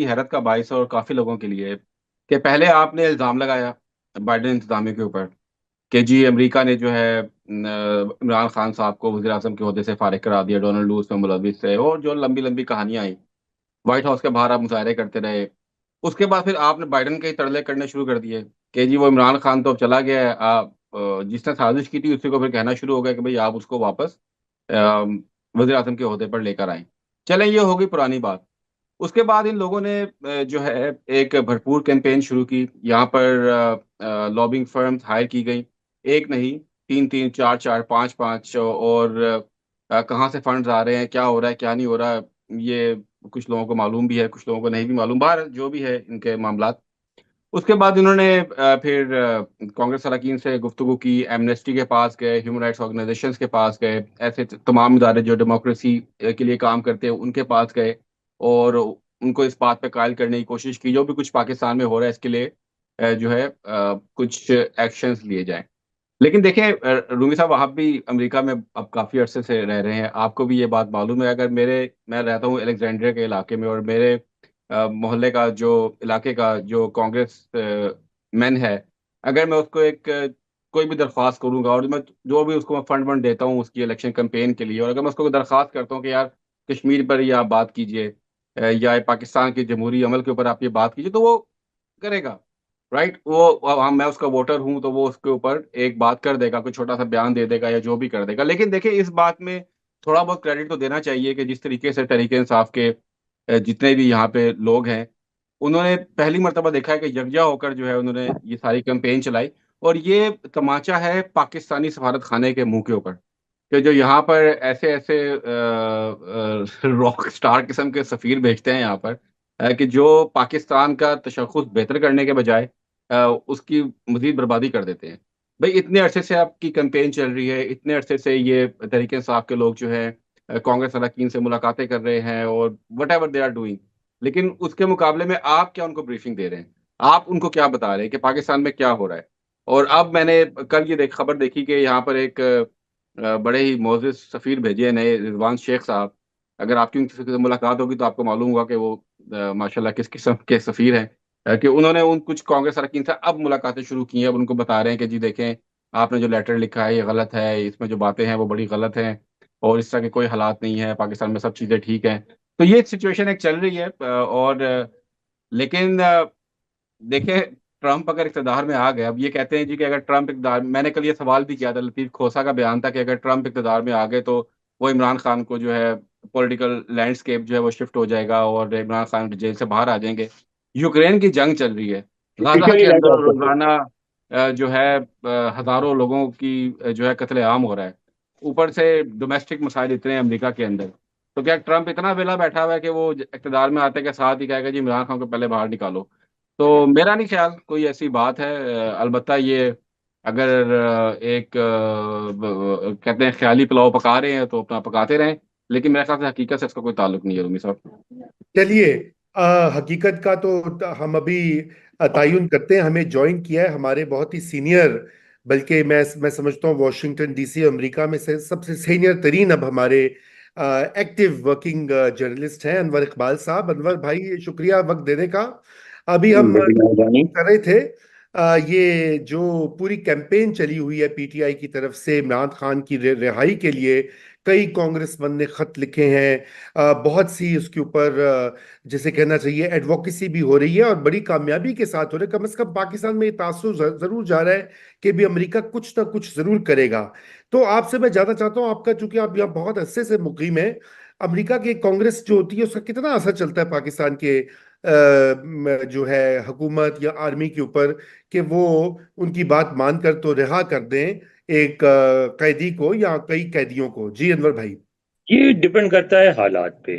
हैरत का बायस है और काफ़ी लोगों के लिए कि पहले आपने इल्ज़ाम लगाया बाइडेन इंतज़ामिया के ऊपर कि जी अमेरिका ने जो है इमरान खान साहब को वज़ीर-ए-आज़म के ओहदे से फ़ारिग करा दिया, डोनाल्ड लू उसमें मुलव्विस थे और जो लंबी-लंबी कहानियाँ आई। व्हाइट हाउस के बाहर आप मुज़ाहरे करते रहे। उसके बाद फिर आपने बाइडेन के ही तरले करने शुरू कर दिए कि जी वो इमरान खान तो अब चला गया है। जिसने साज़िश की थी उसी को फिर कहना शुरू हो गया कि भई आप उसको वापस वज़ीर-ए-आज़म के ओहदे पर लेकर आएँ। चलें ये हो गई पुरानी बात। उसके बाद इन लोगों ने जो है एक भरपूर कैंपेन शुरू की। यहाँ पर लॉबिंग फर्म्स हायर की गई। 1 नहीं 3-3 4-4 5-5 और कहाँ से फंड्स आ रहे हैं, क्या हो रहा है, क्या नहीं हो रहा है, ये कुछ लोगों को मालूम भी है, कुछ लोगों को नहीं भी मालूम। बहरहाल जो भी है इनके मामलात। उसके बाद इन्होंने फिर कांग्रेस अरकान से गुफ्तगू की, एमनेस्टी के पास गए, ह्यूमन राइट्स ऑर्गनाइज़ेशंस के पास गए, ऐसे तमाम इदारे जो डेमोक्रेसी के लिए काम करते हैं, उनके पास गए और उनको इस बात पे कायल करने की कोशिश की, जो भी कुछ पाकिस्तान में हो रहा है, इसके लिए जो है कुछ एक्शंस लिए जाएँ। लेकिन देखें रूमी साहब आप भी अमेरिका में अब काफ़ी अरसे से रह रहे हैं, आपको भी ये बात मालूम है अगर मैं रहता हूँ अलेक्जेंड्रिया के इलाके में और मेरे मोहल्ले का जो इलाके का जो कांग्रेस मैन है, अगर मैं उसको कोई भी दरख्वास्त करूँगा और मैं जो भी उसको मैं फंड-वंड देता हूँ उसकी इलेक्शन कैंपेन के लिए और अगर मैं उसको दरख्वास्त करता हूँ कि यार कश्मीर पर ये आप बात कीजिए या पाकिस्तान के जमहूरी अमल के ऊपर आप ये बात कीजिए, तो वो करेगा। राइट? वो हाँ, मैं उसका वोटर हूँ, तो वो उसके ऊपर एक बात कर देगा, कोई छोटा-सा बयान दे देगा या जो भी कर देगा। लेकिन देखिए, इस बात में थोड़ा बहुत क्रेडिट तो देना चाहिए कि जिस तरीके से तहरीक-ए-इंसाफ के जितने भी यहाँ पे लोग हैं, उन्होंने पहली मर्तबा देखा है कि यकजा होकर जो है उन्होंने ये सारी कैंपेन चलाई और ये तमाचा है पाकिस्तानी सफारत खाने के मुँह के ऊपर, कि जो यहाँ पर ऐसे-ऐसे रॉक स्टार किस्म के सफ़ीर भेजते हैं यहाँ पर कि जो पाकिस्तान का तशख़्ख़ुस बेहतर करने के बजाय उसकी मज़ीद बर्बादी कर देते हैं। भई इतने अरसे से आपकी कैंपेन चल रही है, इतने अरसे से ये तहरीक-ए-इंसाफ के लोग जो हैं कांग्रेस अरकान से मुलाकातें कर रहे हैं और व्हाटएवर दे आर डूइंग। लेकिन उसके मुकाबले में आप क्या उनको ब्रीफिंग दे रहे हैं? आप उनको क्या बता रहे हैं कि पाकिस्तान में क्या हो रहा है? और अब मैंने कल ये खबर देखी कि यहाँ पर एक बड़े ही मोअज़्ज़ज़ सफ़ीर भेजे हैं नए रिज़वान शेख साहब। अगर आपकी उनसे कभी मुलाकात होगी तो आपको मालूम होगा कि वो माशाल्लाह किस किस्म के सफ़ीर हैं। कि उन्होंने उन कुछ कांग्रेस अरकान से अब मुलाकातें शुरू की हैं। अब उनको बता रहे हैं कि जी देखें, आपने जो लेटर लिखा है ये गलत है, इसमें जो बातें हैं वो बड़ी गलत हैं और इस तरह के कोई हालात नहीं है, पाकिस्तान में सब चीज़ें ठीक हैं। तो ये सिचुएशन एक चल रही है लेकिन देखिए, ट्रम्प अगर इक़्तिदार में आ गए, अब ये कहते हैं जी कि अगर ट्रम्प इक़्तिदार मैंने कल ये सवाल भी किया था, लतीफ़ खोसा का बयान था कि अगर ट्रम्प इक़्तिदार में आ गए तो वो इमरान खान को जो है पॉलिटिकल लैंडस्केप जो है वो शिफ्ट हो जाएगा और इमरान खान जेल से बाहर आ जाएँगे। यूक्रेन की जंग चल रही है। गाज़ा पीछे के नहीं रह अंदर जाते थे। रोज़ाना जो है हज़ारों लोगों की जो है कत्ले-आम हो रहा है। ऊपर से डोमेस्टिक मसाइल इतने हैं अमेरिका के अंदर। तो क्या ट्रम्प इतना वेला बैठा हुआ है कि वो इक़्तिदार में आते के साथ ही कहेगा जी इमरान खान को पहले बाहर निकालो। तो मेरा नहीं ख़्याल कोई ऐसी बात है अलबत्ता ये अगर एक कहते हैं ख़याली पुलाव पका रहे हैं तो अपना पकाते रहें, लेकिन मेरे ख़्याल से हकीकत से इसका कोई ताल्लुक नहीं है रूमी साहब। चलिए, हकीकत का तो हम अभी तयन करते हैं। हमें ज्वाइन किया है हमारे बहुत ही सीनियर, बल्कि मैं समझता हूँ वाशिंगटन डीसी अमेरिका में से सबसे सीनियर तरीन अब हमारे एक्टिव वर्किंग जर्नलिस्ट हैं अनवर इकबाल साहब। अनवर भाई, शुक्रिया वक्त देने का। अभी हम बड़ी मेहरबानी। कर रहे थे ये जो पूरी कैंपेन चली हुई है पीटीआई की तरफ से इमरान खान की रिहाई के लिए, कई कांग्रेसमैन ने खत लिखे हैं। बहुत सी उसके ऊपर जैसे कहना चाहिए एडवोकेसी भी हो रही है और बड़ी कामयाबी के साथ हो रही है। कम से कम पाकिस्तान में ये तासुर जरूर जा रहा है कि भी अमेरिका कुछ ना कुछ जरूर करेगा। तो आपसे मैं जानना चाहता हूँ, आपका चूंकि आप यहाँ बहुत अरसे से मुकीम है, अमेरिका की कांग्रेस जो होती है उसका कितना असर चलता है पाकिस्तान के जो है हुकूमत या आर्मी के ऊपर, कि वो उनकी बात मानकर तो रिहा कर दें एक कैदी को या कई कैदियों को। जी अनवर भाई। ये डिपेंड करता है हालात पे।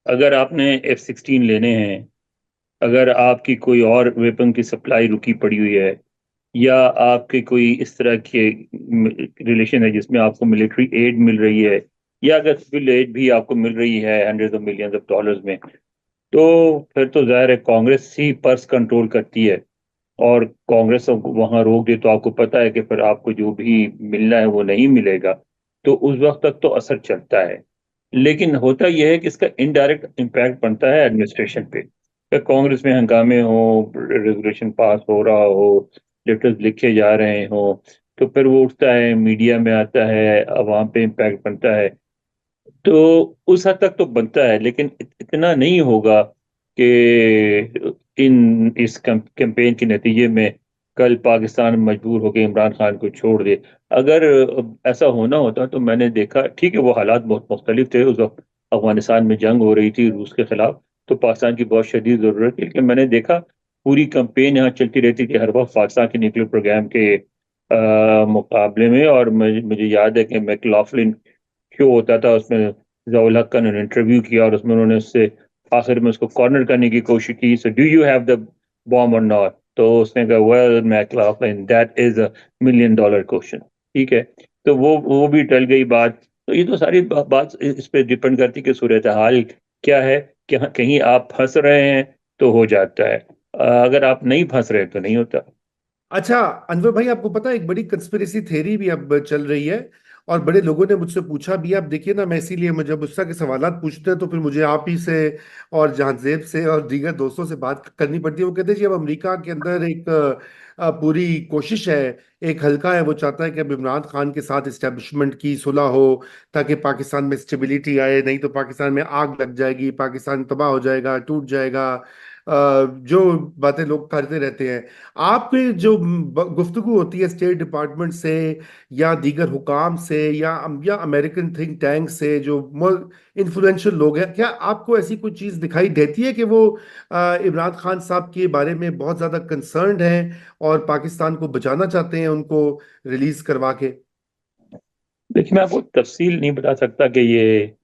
अगर आपने F-16 लेने हैं, अगर आपकी कोई और वेपन की सप्लाई रुकी पड़ी हुई है, या आपके कोई इस तरह के रिलेशन है जिसमें आपको मिलिट्री एड मिल रही है, या अगर सिविल एड भी आपको मिल रही है hundred of millions of dollars में, तो फिर तो जाहिर है कांग्रेस ही पर्स कंट्रोल करती है। और कांग्रेस वहां रोक दे तो आपको पता है कि फिर आपको जो भी मिलना है वो नहीं मिलेगा। तो उस वक्त तक तो असर चलता है। लेकिन होता यह है कि इसका इनडायरेक्ट इम्पैक्ट बनता है एडमिनिस्ट्रेशन पे। कांग्रेस में हंगामे हो, रेजोल्यूशन पास हो रहा हो, लेटर्स लिखे जा रहे हो, तो फिर वो उठता है, मीडिया में आता है, अवाम पे इम्पैक्ट बनता है। तो उस हद तक तो बनता है, लेकिन इतना नहीं होगा कि इस कैंपेन के नतीजे में कल पाकिस्तान मजबूर होकर इमरान खान को छोड़ दे। अगर ऐसा होना होता तो मैंने देखा, ठीक है वो हालात बहुत मुख्तलिफ थे, उस वक्त अफगानिस्तान में जंग हो रही थी रूस के खिलाफ, तो पाकिस्तान की बहुत शदीद जरूरत थी, लेकिन मैंने देखा पूरी कैंपेन यहाँ चलती रहती थी हर वक्त पाकिस्तान के न्यूक्लियर प्रोग्राम के मुकाबले में। और मुझे याद है कि मैकलॉफ्लिन शो होता था, उसमें जवाल हक का ने इंटरव्यू किया और उसमें उन्होंने उससे आखिर में उसको कॉर्नर करने की कोशिश की, so do you have the bomb और नॉट, तो उसने कहा well McLaughlin that is $1 million question. ठीक है, तो वो भी टल गई बात। तो ये तो सारी बात इस पे डिपेंड करती कि सूरत हाल क्या है, कि कहीं आप फंस रहे हैं तो हो जाता है, अगर आप नहीं फंस रहे तो नहीं होता। अच्छा अनवर भाई, आपको पता है एक बड़ी कंस्पिरेसी थ्योरी भी अब चल रही है, और बड़े लोगों ने मुझसे पूछा भी। आप देखिए ना, मैं इसीलिए मुझे जब उस तरह के सवालात पूछते हैं तो फिर मुझे आप ही से और जहांजेब से और दीगर दोस्तों से बात करनी पड़ती है। वो कहते हैं जी, अब अमेरिका के अंदर एक पूरी कोशिश है, एक हल्का है, वो चाहता है कि अब इमरान खान के साथ इस्टेब्लिशमेंट की सुलह हो, ताकि पाकिस्तान में स्टेबिलिटी आए, नहीं तो पाकिस्तान में आग लग जाएगी, पाकिस्तान तबाह हो जाएगा, टूट जाएगा। जो बातें लोग करते रहते हैं, आपकी जो गुफ्तगू होती है स्टेट डिपार्टमेंट से या दीगर हुकाम से या अमेरिकन थिंक टैंक से, जो इन्फ्लुएंशियल लोग हैं, क्या आपको ऐसी कोई चीज़ दिखाई देती है कि वो इमरान खान साहब के बारे में बहुत ज़्यादा कंसर्न्ड हैं और पाकिस्तान को बचाना चाहते हैं उनको रिलीज करवा के? देखिए मैं आपको तफसील नहीं बता सकता कि ये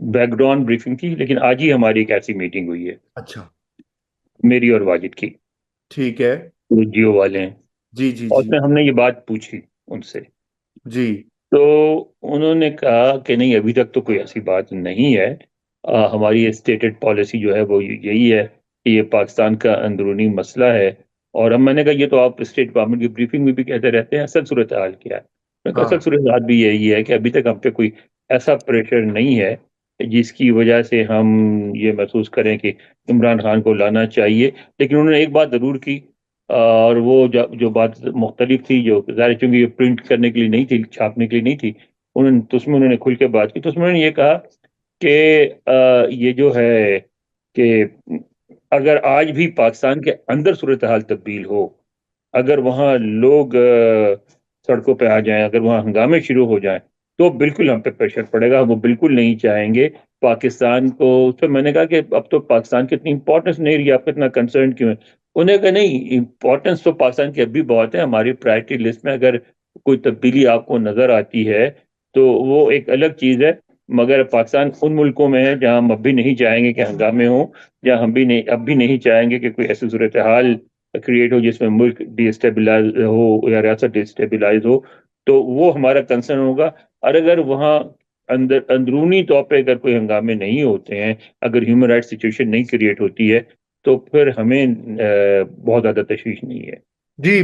बैकग्राउंड ब्रीफिंग थी, लेकिन आज ही हमारी एक ऐसी मीटिंग हुई है, अच्छा। मेरी और वाजिद की, ठीक है। जो जियो वाले हैं। जी जी और जी। उसमें हमने ये बात पूछी उनसे, जी। तो उन्होंने कहा कि नहीं अभी तक तो कोई ऐसी बात नहीं है, हमारी स्टेटेड पॉलिसी जो है वो यही है कि ये पाकिस्तान का अंदरूनी मसला है। और अब मैंने कहा ये तो आप स्टेट डिपार्टमेंट की ब्रीफिंग में भी कहते रहते हैं, असल सूरत हाल क्या है? मैंने कहा असल हाँ। सूरत हाल भी यही है कि अभी तक हम पे कोई ऐसा प्रेशर नहीं है जिसकी वजह से हम ये महसूस करें कि इमरान खान को लाना चाहिए। लेकिन उन्होंने एक बात ज़रूर की, और वो जो बात मुख्तलिफ थी, जो ज़ाहिर चूंकि ये प्रिंट करने के लिए नहीं थी, छापने के लिए नहीं थी, उन्होंने तो उसमें उन्होंने खुल के बात की। तो उसमें उन्होंने ये कहा कि ये जो है कि अगर आज भी पाकिस्तान के अंदर सूरत हाल तब्दील हो, अगर वहाँ लोग सड़कों पे आ जाएं, अगर वहाँ हंगामे शुरू हो जाएं, तो बिल्कुल हम पे प्रेशर पड़ेगा। वो बिल्कुल नहीं चाहेंगे पाकिस्तान को। तो मैंने कहा कि अब तो पाकिस्तान की इतनी इंपॉर्टेंस नहीं रही, आपका इतना कंसर्न क्यों है? उन्हें कहा नहीं, इंपॉर्टेंस तो पाकिस्तान की अभी बहुत है, हमारी प्रायोरिटी लिस्ट में अगर कोई तब्दीली आपको नजर आती है तो वो एक अलग चीज है, मगर पाकिस्तान उन मुल्कों में है जहां हम अब भी नहीं चाहेंगे कि हंगामे हो, या हम भी नहीं, अब भी नहीं चाहेंगे कि कोई ऐसी सूरत हाल क्रिएट हो जिसमें मुल्क डिस्टेबलाइज हो या रियासत डिस्टेबलाइज हो। तो वो हमारा कंसर्न होगा। और अगर वहाँ अंदरूनी तौर पे अगर कोई हंगामे नहीं होते हैं, अगर ह्यूमन राइट सिचुएशन नहीं क्रिएट होती है, तो फिर हमें बहुत ज़्यादा तशवीश नहीं है। जी।